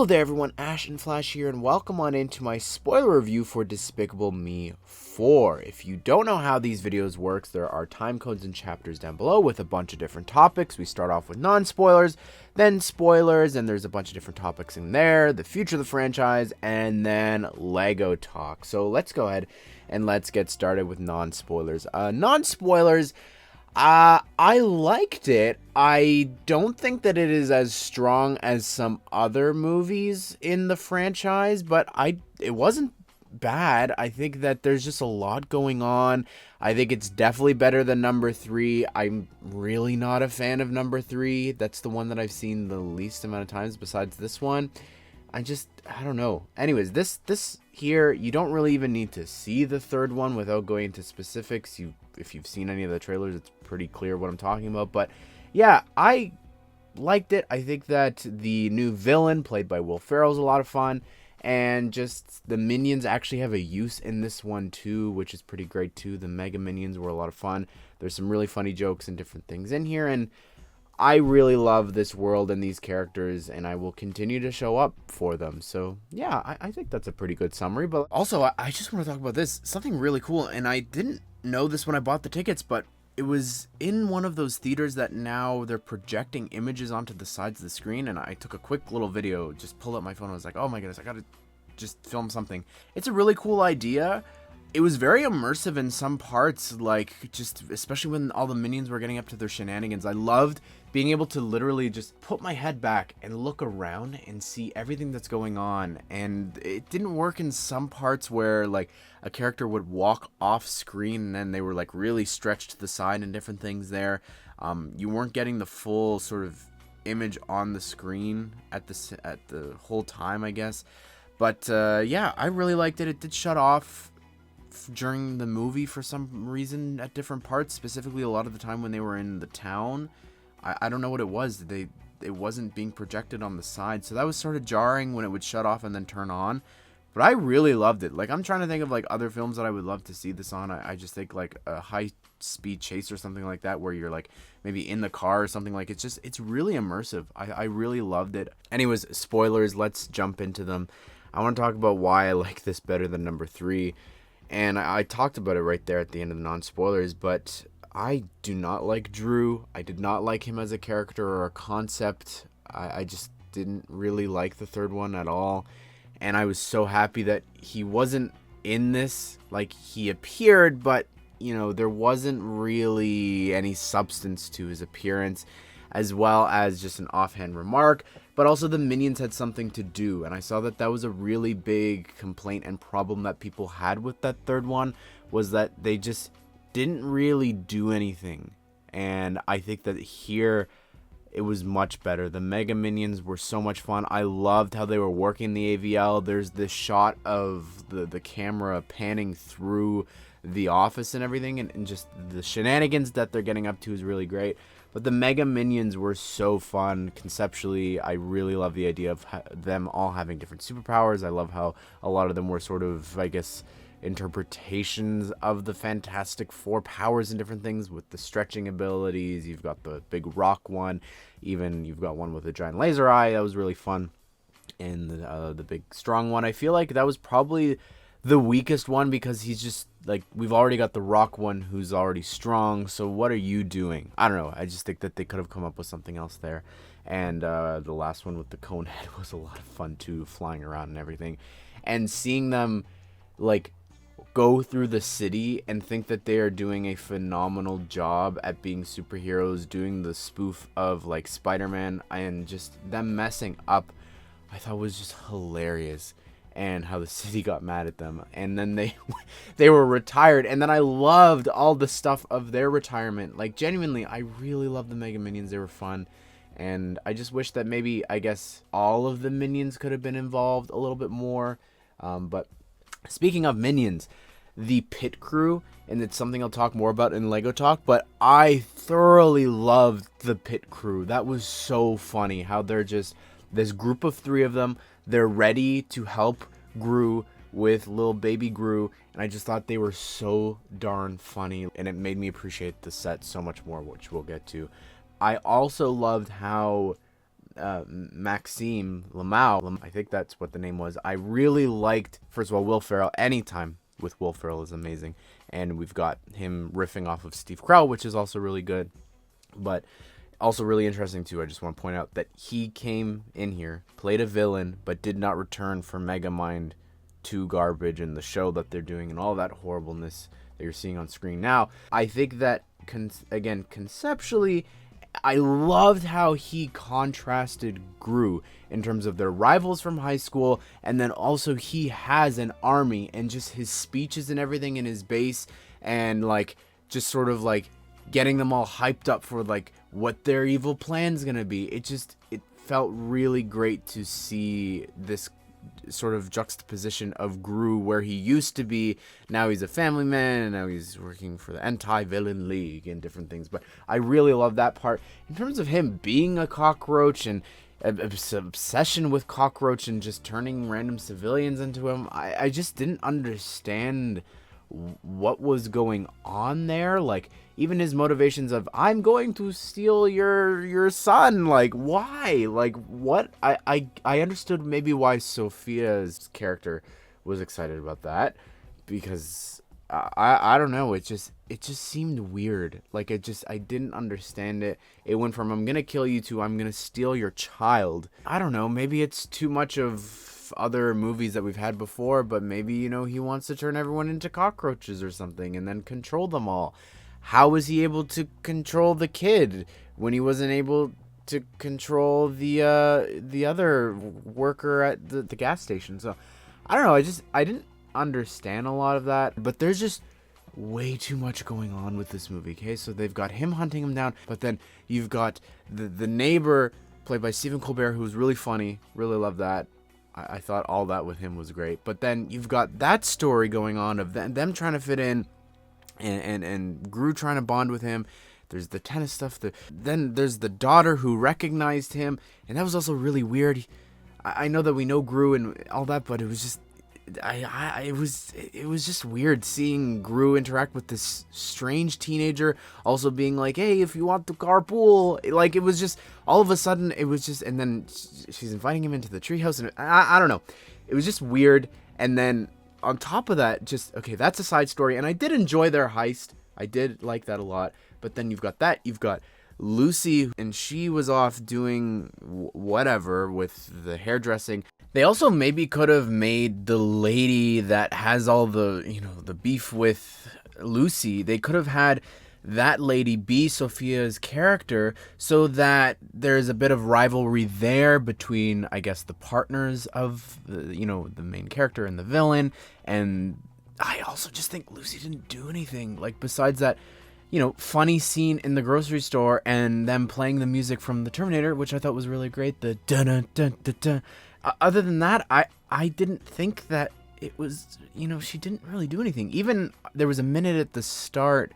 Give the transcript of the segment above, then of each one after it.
Hello there everyone, Ashnflash here, and welcome on into my spoiler review for Despicable Me 4. If you don't know how these videos work, there are time codes and chapters down below with a bunch of different topics. We start off with non-spoilers, then spoilers, and there's a bunch of different topics in there, the future of the franchise, and then Lego talk. So let's go ahead and let's get started with non-spoilers. Non-spoilers, I liked it. I don't think that it is as strong as some other movies in the franchise, but it wasn't bad. I think that there's just a lot going on. I think it's definitely better than number 3. I'm really not a fan of number 3. That's the one that I've seen the least amount of times besides this one. I don't know. Anyways, this here, you don't really even need to see the third one without going into specifics. If you've seen any of the trailers, it's pretty clear what I'm talking about. But yeah, I liked it. I think that the new villain played by Will Ferrell is a lot of fun, and just the minions actually have a use in this one too, which is pretty great too. The Mega Minions were a lot of fun. There's some really funny jokes and different things in here, and I really love this world and these characters, and I will continue to show up for them. So yeah, I think that's a pretty good summary. But also, I just want to talk about this, something really cool, and I didn't know this when I bought the tickets, but it was in one of those theaters that now they're projecting images onto the sides of the screen, and I took a quick little video, just pulled up my phone, I was like, oh my goodness, I gotta just film something. It's a really cool idea. It was very immersive in some parts, like just especially when all the minions were getting up to their shenanigans. I loved being able to literally just put my head back and look around and see everything that's going on. And it didn't work in some parts where like a character would walk off screen and then they were like really stretched to the side and different things there. You weren't getting the full sort of image on the screen at the whole time, I guess. But yeah, I really liked it. It did shut off during the movie for some reason at different parts, specifically a lot of the time when they were in the town. I don't know what it was. It wasn't being projected on the side, so that was sort of jarring when it would shut off and then turn on. But I really loved it. Like, I'm trying to think of like other films that I would love to see this on. I just think like a high speed chase or something like that, where you're like maybe in the car or something. Like, it's really immersive. I really loved it. Anyways, spoilers, let's jump into them. I want to talk about why I like this better than number 3. And I talked about it right there at the end of the non-spoilers, but I do not like Drew. I did not like him as a character or a concept. I just didn't really like the third one at all. And I was so happy that he wasn't in this. Like, he appeared, but, you know, there wasn't really any substance to his appearance, as well as just an offhand remark. But also the minions had something to do, and I saw that that was a really big complaint and problem that people had with that third one, was that they just didn't really do anything. And I think that here it was much better. The Mega Minions were so much fun. I loved how they were working the AVL. There's this shot of the camera panning through the office and everything, and just the shenanigans that they're getting up to is really great. But the Mega Minions were so fun conceptually. I really love the idea of them all having different superpowers. I love how a lot of them were sort of, I guess, interpretations of the Fantastic Four powers and different things, with the stretching abilities. You've got the big rock one. Even you've got one with a giant laser eye. That was really fun. And the big strong one, I feel like that was probably the weakest one, because he's just like, we've already got the rock one who's already strong, so what are you doing? I don't know. I just think that they could have come up with something else there. And the last one with the cone head was a lot of fun too, flying around and everything, and seeing them like go through the city and think that they are doing a phenomenal job at being superheroes, doing the spoof of like Spider-Man, and just them messing up, I thought was just hilarious. And how the city got mad at them, and then they were retired, and then I loved all the stuff of their retirement. Like, genuinely, I really loved the Mega Minions. They were fun, and I just wish that maybe, I guess, all of the minions could have been involved a little bit more. But speaking of minions, the pit crew, and it's something I'll talk more about in Lego Talk, but I thoroughly loved the pit crew. That was so funny how they're just this group of 3 of them. They're ready to help Gru with little baby Gru, and I just thought they were so darn funny, and it made me appreciate the set so much more, which we'll get to. I also loved how Maxime Le Mal, I think that's what the name was. I really liked, first of all, Will Ferrell. Anytime with Will Ferrell is amazing. And we've got him riffing off of Steve Carell, which is also really good. But also really interesting too, I just want to point out that he came in here, played a villain, but did not return for Megamind 2 garbage and the show that they're doing and all that horribleness that you're seeing on screen now. I think that, again, conceptually, I loved how he contrasted Gru in terms of their rivals from high school, and then also he has an army, and just his speeches and everything in his base, and like just sort of like getting them all hyped up for like what their evil plan's gonna be. It felt really great to see this sort of juxtaposition of Gru, where he used to be, now he's a family man, and now he's working for the anti-villain league and different things. But I really love that part. In terms of him being a cockroach and obsession with cockroach and just turning random civilians into him, I just didn't understand what was going on there. Like, even his motivations of, I'm going to steal your son, like, why? Like, what? I understood maybe why Sophia's character was excited about that, because I don't know, it just seemed weird. Like, I didn't understand it. It went from, I'm gonna kill you, to I'm gonna steal your child. I don't know, maybe it's too much of other movies that we've had before, but maybe, you know, he wants to turn everyone into cockroaches or something and then control them all. How was he able to control the kid when he wasn't able to control the other worker at the gas station? So I don't know, I didn't understand a lot of that, but there's just way too much going on with this movie. Okay, so they've got him hunting him down, but then you've got the neighbor played by Stephen Colbert, who's really funny. Really love that. I thought all that with him was great. But then you've got that story going on of them trying to fit in, and Gru trying to bond with him. There's the tennis stuff. Then there's the daughter who recognized him, and that was also really weird. I know that we know Gru and all that, but it was just, it was just weird seeing Gru interact with this strange teenager, also being like, hey, if you want to carpool, like, it was just, all of a sudden, it was just, and then she's inviting him into the treehouse, and I don't know, it was just weird. And then on top of that, just, okay, that's a side story, and I did enjoy their heist. I did like that a lot. But then you've got Lucy, and she was off doing whatever with the hairdressing. They also maybe could have made the lady that has all the, you know, the beef with Lucy, they could have had that lady be Sophia's character, so that there's a bit of rivalry there between, I guess, the partners of the, you know, the main character and the villain. And I also just think Lucy didn't do anything, like, besides that, you know, funny scene in the grocery store and them playing the music from the Terminator, which I thought was really great, the dun dun dun dun dun. Other than that, I didn't think that it was, you know, she didn't really do anything. Even there was a minute at the start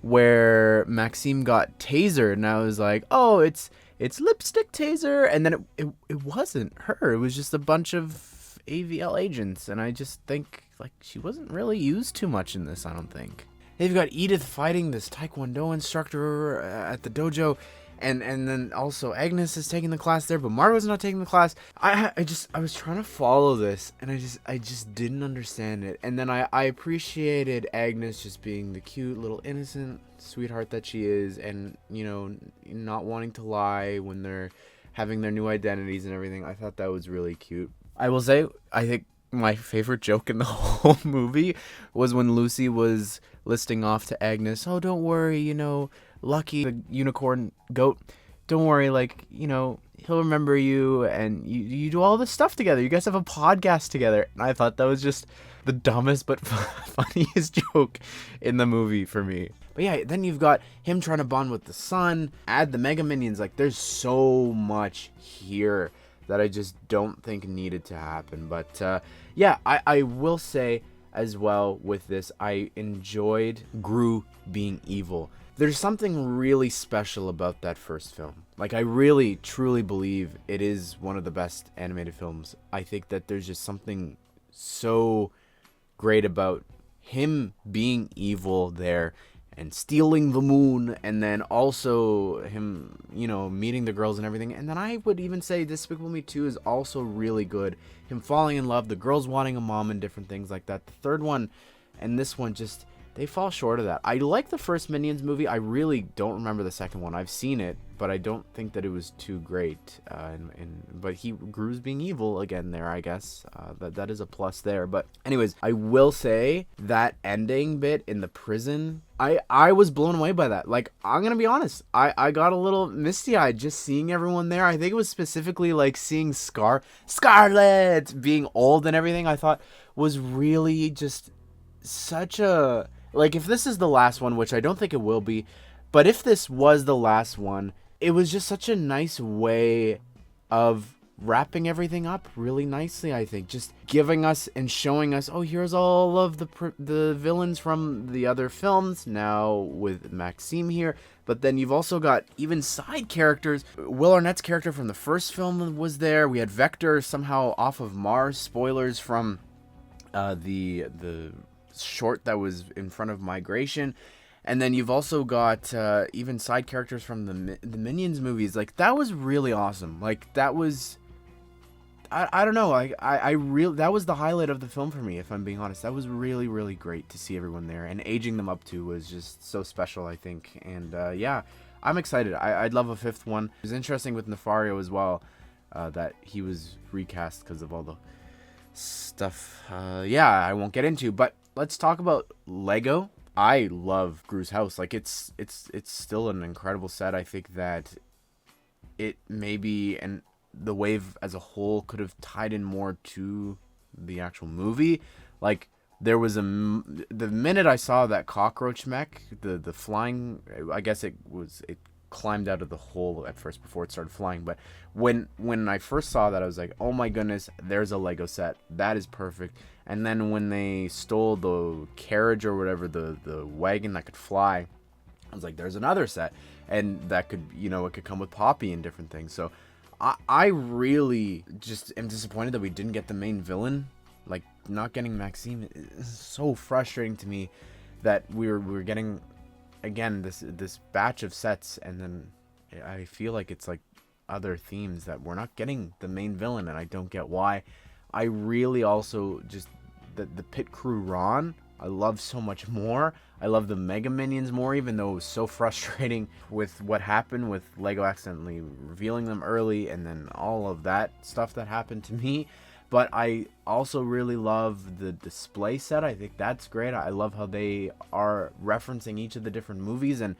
where Maxime got tasered, and I was like, oh, it's lipstick taser, and then it wasn't her. It was just a bunch of AVL agents, and I just think, like, she wasn't really used too much in this, I don't think. They've got Edith fighting this Taekwondo instructor at the dojo, and then also Agnes is taking the class there, but Margot's not taking the class. I was trying to follow this, and I just didn't understand it. And then I appreciated Agnes just being the cute little innocent sweetheart that she is, and, you know, not wanting to lie when they're having their new identities and everything. I thought that was really cute. I will say, I think my favorite joke in the whole movie was when Lucy was listing off to Agnes, oh, don't worry, you know, Lucky, the unicorn goat, don't worry, like, you know, he'll remember you, and you do all this stuff together. You guys have a podcast together. And I thought that was just the dumbest but funniest joke in the movie for me. But yeah, then you've got him trying to bond with the son, add the Mega Minions. Like, there's so much here that I just don't think needed to happen. But yeah, I will say as well with this, I enjoyed Gru being evil. There's something really special about that first film. Like, I really, truly believe it is one of the best animated films. I think that there's just something so great about him being evil there, and stealing the moon, and then also him, you know, meeting the girls and everything. And then I would even say Despicable Me 2 is also really good. Him falling in love, the girls wanting a mom and different things like that. The third one and this one just, they fall short of that. I like the first Minions movie. I really don't remember the second one. I've seen it, but I don't think that it was too great. But Gru's being evil again there, I guess. That is a plus there. But anyways, I will say that ending bit in the prison, I was blown away by that. Like, I'm gonna be honest, I got a little misty-eyed just seeing everyone there. I think it was specifically like seeing Scarlet being old and everything. I thought was really just such a, like, if this is the last one, which I don't think it will be, but if this was the last one, it was just such a nice way of wrapping everything up really nicely. I think just giving us and showing us, oh, here's all of the villains from the other films now with Maxime here, but then you've also got even side characters. Will Arnett's character from the first film was there. We had Vector somehow off of Mars. Spoilers from the short that was in front of Migration. And then you've also got even side characters from the Minions movies. Like, that was really awesome. Like, that was, I don't know, like, that was the highlight of the film for me, if I'm being honest. That was really, really great to see everyone there, and aging them up to was just so special, I think. And yeah, I'm excited. I'd love a fifth one. It was interesting with Nefario as well, that he was recast because of all the stuff yeah, I won't get into, but let's talk about Lego. I love Gru's house. Like, it's still an incredible set. I think that it maybe, and the wave as a whole could have tied in more to the actual movie. Like, there was the minute I saw that cockroach mech, the flying, I guess it climbed out of the hole at first before it started flying, but when I first saw that, I was like, oh my goodness, there's a Lego set, that is perfect. And then when they stole the carriage or whatever, the wagon that could fly, I was like, there's another set, and that could, you know, it could come with Poppy and different things. So I really just am disappointed that we didn't get the main villain. Like, not getting Maxime is so frustrating to me, that we're getting, again, this batch of sets, and then I feel like it's like other themes that we're not getting the main villain, and I don't get why. I really also just the pit crew Ron, I love so much more. I love the Mega Minions more, even though it was so frustrating with what happened with Lego accidentally revealing them early, and then all of that stuff that happened to me. But I also really love the display set. I think that's great. I love how they are referencing each of the different movies, and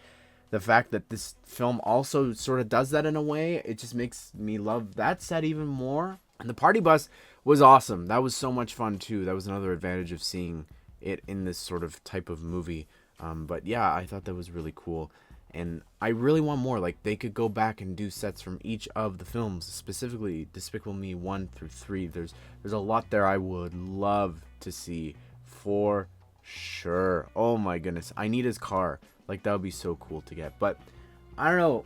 the fact that this film also sort of does that in a way, it just makes me love that set even more. And the party bus was awesome. That was so much fun too. That was another advantage of seeing it in this sort of type of movie. But yeah, I thought that was really cool. And I really want more. Like, they could go back and do sets from each of the films, specifically Despicable Me 1 through 3. There's a lot there I would love to see for sure. Oh my goodness. I need his car. Like, that would be so cool to get. But I don't know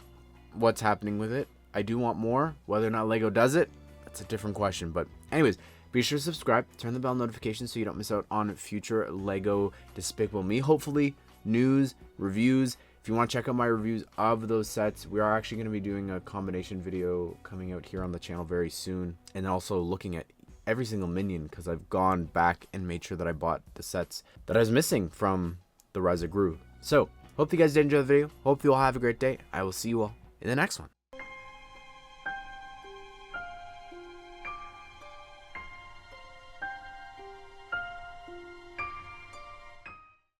what's happening with it. I do want more. Whether or not Lego does it, that's a different question. But anyways, be sure to subscribe, turn the bell notifications so you don't miss out on future Lego Despicable Me. Hopefully, news, reviews. If you want to check out my reviews of those sets, we are actually going to be doing a combination video coming out here on the channel very soon. And also looking at every single Minion, because I've gone back and made sure that I bought the sets that I was missing from the Rise of Gru. So, hope you guys did enjoy the video. Hope you all have a great day. I will see you all in the next one.